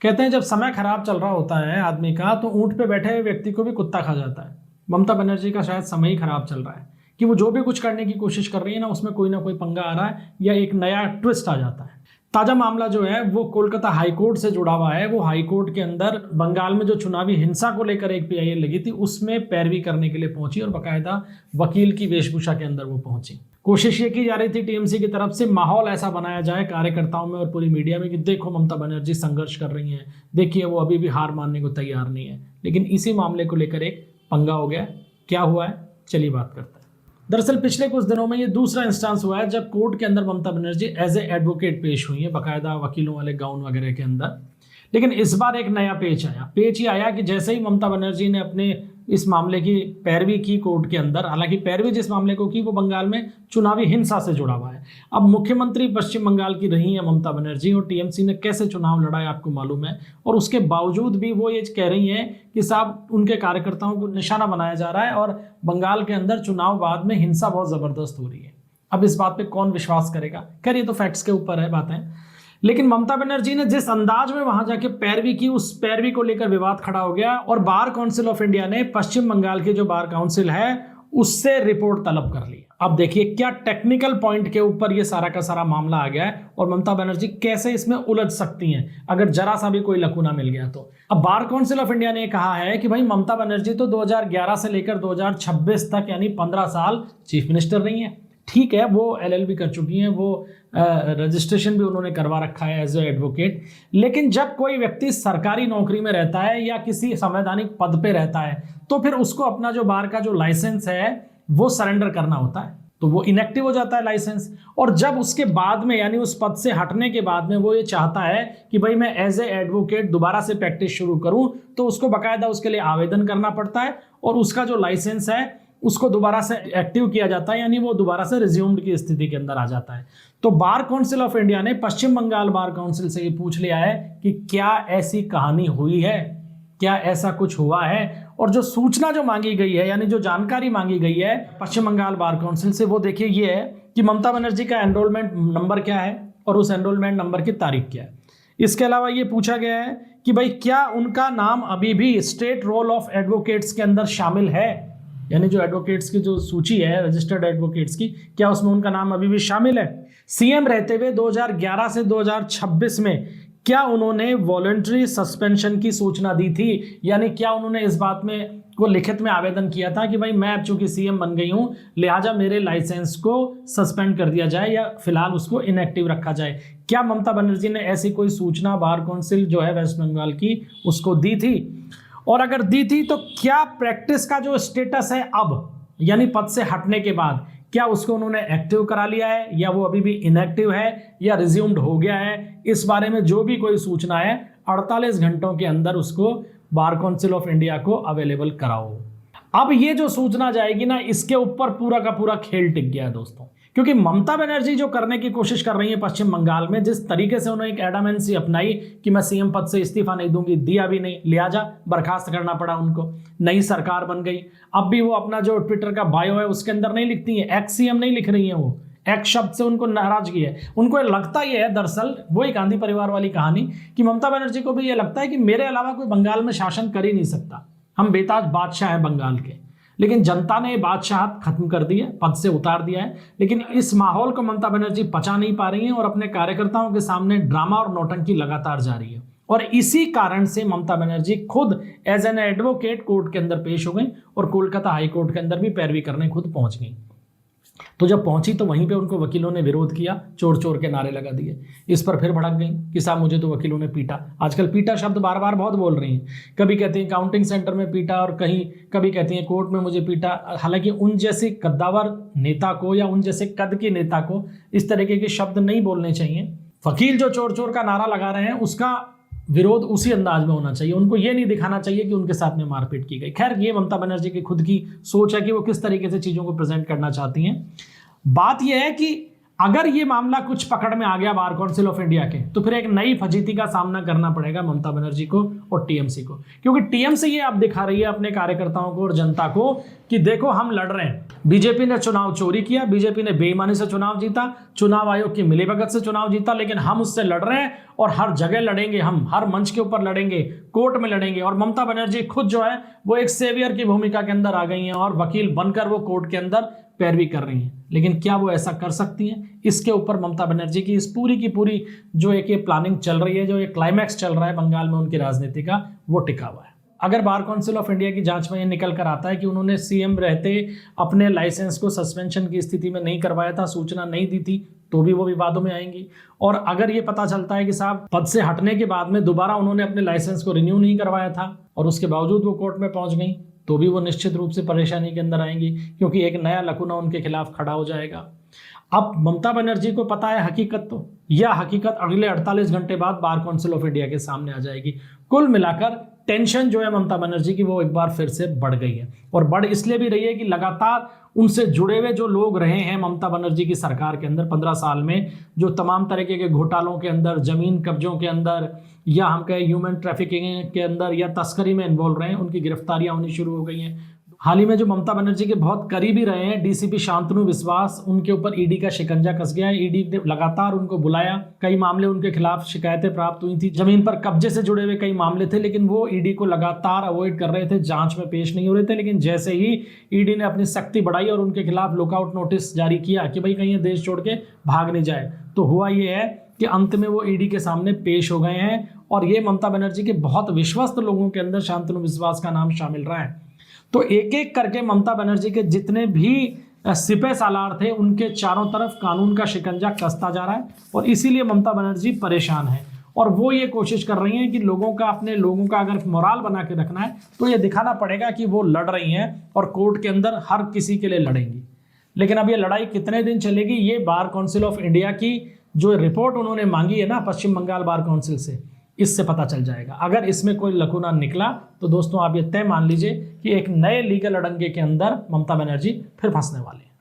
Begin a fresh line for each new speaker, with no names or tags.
कहते हैं जब समय खराब चल रहा होता है आदमी का तो ऊंट पे बैठे हुए व्यक्ति को भी कुत्ता खा जाता है। ममता बनर्जी का शायद समय ही खराब चल रहा है कि वो जो भी कुछ करने की कोशिश कर रही है ना कोई पंगा आ रहा है या एक नया ट्विस्ट आ जाता है। ताजा मामला जो है वो कोलकाता हाईकोर्ट से जुड़ा हुआ है। वो हाईकोर्ट के अंदर बंगाल में जो चुनावी हिंसा को लेकर एक पीआईएल लगी थी उसमें पैरवी करने के लिए पहुंची और बाकायदा वकील की वेशभूषा के अंदर वो पहुंची। कोशिश ये की जा रही थी टीएमसी की तरफ से माहौल ऐसा बनाया जाए कार्यकर्ताओं में और पूरी मीडिया में कि देखो ममता बनर्जी संघर्ष कर रही हैं, देखिए वो अभी भी हार मानने को तैयार नहीं है। लेकिन इसी मामले को लेकर एक पंगा हो गया। क्या हुआ है चलिए बात करते हैं। दरअसल पिछले कुछ दिनों में ये दूसरा इंस्टेंस हुआ है जब कोर्ट के अंदर Mamata Banerjee as a advocate पेश हुई है, बाकायदा वकीलों वाले गाउन वगैरह के अंदर। लेकिन इस बार एक नया पेच ही आया कि जैसे ही ममता बनर्जी ने अपने इस मामले की पैरवी की कोर्ट के अंदर, हालांकि पैरवी जिस मामले को की वो बंगाल में चुनावी हिंसा से जुड़ा हुआ है। अब मुख्यमंत्री पश्चिम बंगाल की रही है ममता बनर्जी और टीएमसी ने कैसे चुनाव लड़ा है आपको मालूम है, और उसके बावजूद भी वो ये कह रही हैं कि साहब उनके कार्यकर्ताओं को निशाना बनाया जा रहा है और बंगाल के अंदर चुनाव बाद में हिंसा बहुत ज़बरदस्त हो रही है। अब इस बात पर कौन विश्वास करेगा? खैर ये तो फैक्ट्स के ऊपर है बातें। लेकिन ममता बनर्जी ने जिस अंदाज में वहां जाके पैरवी की, उस पैरवी को लेकर विवाद खड़ा हो गया और बार काउंसिल ऑफ इंडिया ने पश्चिम बंगाल की जो बार काउंसिल है उससे रिपोर्ट तलब कर ली। अब देखिए क्या टेक्निकल पॉइंट के ऊपर ये सारा का सारा मामला आ गया है और ममता बनर्जी कैसे इसमें उलझ सकती हैं अगर जरा सा भी कोई लकूना मिल गया तो। अब बार काउंसिल ऑफ इंडिया ने कहा है कि भाई ममता बनर्जी तो 2011 से लेकर 2026 तक यानी 15 साल चीफ मिनिस्टर रही हैं। ठीक है, वो एलएलबी कर चुकी हैं, वो रजिस्ट्रेशन भी उन्होंने करवा रखा है एज ए एडवोकेट। लेकिन जब कोई व्यक्ति सरकारी नौकरी में रहता है या किसी संवैधानिक पद पे रहता है तो फिर उसको अपना जो बार का जो लाइसेंस है वो सरेंडर करना होता है, तो वो इनएक्टिव हो जाता है लाइसेंस। और जब उसके बाद में यानी उस पद से हटने के बाद में वो ये चाहता है कि भाई मैं एज ए एडवोकेट दोबारा से प्रैक्टिस शुरू करूं तो उसको बाकायदा उसके लिए आवेदन करना पड़ता है और उसका जो लाइसेंस है उसको दोबारा से एक्टिव किया जाता है, यानी वो दोबारा से रिज्यूम्ड की स्थिति के अंदर आ जाता है। तो बार काउंसिल ऑफ इंडिया ने पश्चिम बंगाल बार काउंसिल से ये पूछ लिया है कि क्या ऐसी कहानी हुई है, क्या ऐसा कुछ हुआ है। और जो सूचना जो मांगी गई है यानी जो जानकारी मांगी गई है पश्चिम बंगाल बार काउंसिल से वो देखिए ये है कि ममता बनर्जी का एनरोलमेंट नंबर क्या है और उस एनरोलमेंट नंबर की तारीख क्या है। इसके अलावा ये पूछा गया है कि भाई क्या उनका नाम अभी भी स्टेट रोल ऑफ एडवोकेट्स के अंदर शामिल है, यानी जो एडवोकेट्स की जो सूची है रजिस्टर्ड एडवोकेट्स की, क्या उसमें उनका नाम अभी भी शामिल है। सीएम रहते हुए 2011 से 2026 में क्या उन्होंने वॉलंटरी सस्पेंशन की सूचना दी थी, यानी क्या उन्होंने इस बात में को लिखित में आवेदन किया था कि भाई मैं अब चूंकि सीएम बन गई हूं लिहाजा मेरे लाइसेंस को सस्पेंड कर दिया जाए या फिलहाल उसको इनएक्टिव रखा जाए। क्या ममता बनर्जी ने ऐसी कोई सूचना बार काउंसिल जो है वेस्ट बंगाल की उसको दी थी? और अगर दी थी तो क्या प्रैक्टिस का जो स्टेटस है अब यानी पद से हटने के बाद क्या उसको उन्होंने एक्टिव करा लिया है या वो अभी भी इनएक्टिव है या रिज्यूम्ड हो गया है? इस बारे में जो भी कोई सूचना है 48 घंटों के अंदर उसको बार काउंसिल ऑफ इंडिया को अवेलेबल कराओ। अब ये जो सूचना जाएगी ना इसके ऊपर पूरा का पूरा खेल टिक गया है दोस्तों, क्योंकि ममता बनर्जी जो करने की कोशिश कर रही है पश्चिम बंगाल में, जिस तरीके से उन्होंने एक एडामेंसी अपनाई कि मैं सीएम पद से इस्तीफा नहीं दूंगी, दिया भी नहीं, लिहाजा बर्खास्त करना पड़ा उनको, नई सरकार बन गई। अब भी वो अपना जो ट्विटर का बायो है उसके अंदर नहीं लिखती है, एक्स सीएम नहीं लिख रही है, वो एक्स शब्द से उनको नाराजगी है। उनको लगता ये है दरअसल वही गांधी परिवार वाली कहानी कि ममता बनर्जी को भी ये लगता है कि मेरे अलावा कोई बंगाल में शासन कर ही नहीं सकता, हम बेताज बादशाह हैं बंगाल के। लेकिन जनता ने बादशाहत खत्म कर दी है, पद से उतार दिया है। लेकिन इस माहौल को ममता बनर्जी पचा नहीं पा रही है और अपने कार्यकर्ताओं के सामने ड्रामा और नौटंकी लगातार जारी है। और इसी कारण से ममता बनर्जी खुद एज एन एडवोकेट कोर्ट के अंदर पेश हो गई और कोलकाता हाई कोर्ट के अंदर भी पैरवी करने खुद पहुंच गई। तो जब पहुंची तो वहीं पे उनको वकीलों ने विरोध किया, चोर चोर के नारे लगा दिए। इस पर फिर भड़क गई कि साहब मुझे तो वकीलों ने पीटा। आजकल पीटा शब्द बार बार बहुत बोल रही हैं, कभी कहती हैं काउंटिंग सेंटर में पीटा और कभी कहती हैं कोर्ट में मुझे पीटा। हालांकि उन जैसे कद्दावर नेता को या उन जैसे कद के नेता को इस तरीके के शब्द नहीं बोलने चाहिए। वकील जो चोर चोर का नारा लगा रहे हैं उसका विरोध उसी अंदाज में होना चाहिए, उनको ये नहीं दिखाना चाहिए कि उनके साथ में मारपीट की गई। खैर ये ममता बनर्जी की खुद की सोच है कि वो किस तरीके से चीज़ों को प्रेजेंट करना चाहती हैं। बात यह है कि अगर ये मामला कुछ पकड़ में आ गया बार काउंसिल ऑफ इंडिया के तो फिर एक नई फजीती का सामना करना पड़ेगा ममता बनर्जी को और टीएमसी को, क्योंकि टीएमसी ये अब दिखा रही है अपने कार्यकर्ताओं को और जनता को कि देखो हम लड़ रहे हैं। बीजेपी ने चुनाव चोरी किया, बीजेपी ने बेईमानी से चुनाव जीता, चुनाव आयोग की मिलीभगत से चुनाव जीता, लेकिन हम उससे लड़ रहे हैं और हर जगह लड़ेंगे, हम हर मंच के ऊपर लड़ेंगे, कोर्ट में लड़ेंगे। और ममता बनर्जी खुद जो है वो एक सेवियर की भूमिका के अंदर आ गई हैं और वकील बनकर वो कोर्ट के अंदर पैरवी कर रही हैं। लेकिन क्या वो ऐसा कर सकती हैं? इसके ऊपर ममता बनर्जी की इस पूरी की पूरी जो एक ये प्लानिंग चल रही है, जो ये क्लाइमैक्स चल रहा है बंगाल में उनकी राजनीति का, वो टिका हुआ है। अगर बार काउंसिल ऑफ इंडिया की जांच में ये निकल कर आता है कि उन्होंने सीएम रहते अपने लाइसेंस को सस्पेंशन की स्थिति में नहीं करवाया था, सूचना नहीं दी थी, तो भी वो विवादों में आएंगी। और अगर ये पता चलता है कि साहब पद से हटने के बाद में दोबारा उन्होंने अपने लाइसेंस को रिन्यू नहीं करवाया था और उसके बावजूद वो कोर्ट में पहुंच गई, तो भी वो निश्चित रूप से परेशानी के अंदर आएंगी, क्योंकि एक नया लकुना उनके खिलाफ खड़ा हो जाएगा। अब ममता बनर्जी को पता है हकीकत, तो यह हकीकत अगले 48 घंटे बाद बार काउंसिल ऑफ इंडिया के सामने आ जाएगी। कुल मिलाकर टेंशन जो है ममता बनर्जी की वो एक बार फिर से बढ़ गई है, और बढ़ इसलिए भी रही है कि लगातार उनसे जुड़े हुए जो लोग रहे हैं ममता बनर्जी की सरकार के अंदर 15 साल में, जो तमाम तरीके के घोटालों के अंदर, जमीन कब्जों के अंदर, या हम कहें ह्यूमन ट्रैफिकिंग के अंदर या तस्करी में इन्वॉल्व रहे हैं, उनकी गिरफ्तारियां होनी शुरू हो गई हैं। हाल ही में जो ममता बनर्जी के बहुत करीबी रहे हैं डीसीपी शांतनु विश्वास, उनके ऊपर ईडी का शिकंजा कस गया है। ईडी ने लगातार उनको बुलाया, कई मामले उनके खिलाफ शिकायतें प्राप्त हुई थी, जमीन पर कब्जे से जुड़े हुए कई मामले थे, लेकिन वो ईडी को लगातार अवॉइड कर रहे थे, जांच में पेश नहीं हो रहे थे। लेकिन जैसे ही ईडी ने अपनी सख्ती बढ़ाई और उनके खिलाफ लुकआउट नोटिस जारी किया कि भाई कहीं ये देश छोड़ के भाग नहीं जाए, तो हुआ ये है कि अंत में वो ईडी के सामने पेश हो गए हैं। और ये ममता बनर्जी के बहुत विश्वस्त लोगों के अंदर शांतनु विश्वास का नाम शामिल रहा है। तो एक एक करके ममता बनर्जी के जितने भी सिपह सालार थे उनके चारों तरफ कानून का शिकंजा कसता जा रहा है, और इसीलिए ममता बनर्जी परेशान है। और वो ये कोशिश कर रही हैं कि अपने लोगों का अगर मोराल बना के रखना है तो ये दिखाना पड़ेगा कि वो लड़ रही हैं और कोर्ट के अंदर हर किसी के लिए लड़ेंगी। लेकिन अब ये लड़ाई कितने दिन चलेगी, ये बार काउंसिल ऑफ इंडिया की जो रिपोर्ट उन्होंने मांगी है ना पश्चिम बंगाल बार काउंसिल से, इससे पता चल जाएगा। अगर इसमें कोई लकुना निकला तो दोस्तों आप ये तय मान लीजिए कि एक नए लीगल अड़ंगे के अंदर ममता बनर्जी फिर फंसने वाले हैं।